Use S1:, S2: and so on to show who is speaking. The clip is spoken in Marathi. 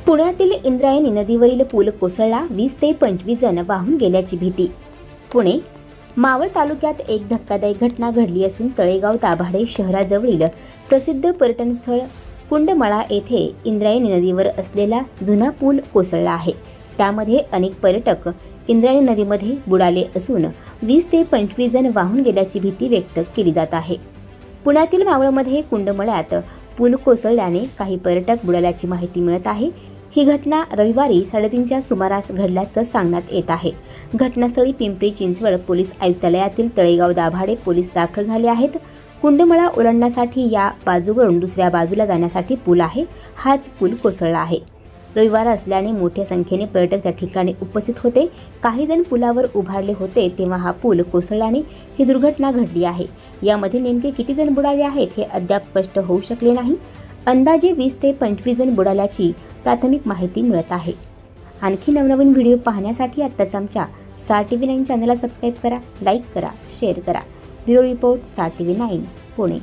S1: पुण्यातील इंद्रायणी नदीवरील पूल कोसळला, 20 ते 25 जण वाहून गेल्याची भीती। पुणे मावळ तालुक्यात एक धक्कादायक घटना घडली असून तळेगाव दाभाडे शहराजवळील प्रसिद्ध पर्यटन स्थळ कुंडमळा येथे इंद्रायणी नदीवर असलेला जुना पूल कोसळला आहे। त्यामध्ये अनेक पर्यटक इंद्रायणी नदीमध्ये बुडाले असून 20 ते 25 जण वाहून गेल्याची भीती व्यक्त केली जात आहे। पुण्यातील मावळमध्ये कुंडमळ्यात पूल कोसळल्याने काही पर्यटक बुडाल्याची माहिती मिळत आहे। ही घटना रविवारी 3:30च्या सुमारास घडल्याचं सांगण्यात येत आहे। घटनास्थळी पिंपरी चिंचवड पोलीस आयुक्तालयातील तळेगाव दाभाडे पोलीस दाखल झाले आहेत। कुंडमळा ओलांडण्यासाठी या बाजूवरून दुसऱ्या बाजूला जाण्यासाठी पूल आहे। हाच पूल कोसळला आहे। रविवार असल्याने मोठ्या संख्येने पर्यटक त्या ठिकाणी उपस्थित होते। काही जण पुलावर उभारले होते तेव्हा हा पूल कोसळल्याने ही दुर्घटना घडली आहे। यामध्ये नेमके किती जण बुडाले आहेत हे अद्याप स्पष्ट होऊ शकले नाही। अंदाजे 20 ते 25 जण बुडाल्याची प्राथमिक माहिती मिळत आहे। आणखी नवनवीन व्हिडिओ पाहण्यासाठी आत्ताच आमच्या स्टार टीव्ही 9 चॅनलला सबस्क्राईब करा, लाईक करा, शेअर करा। Bureau report, star TV 9 Pune.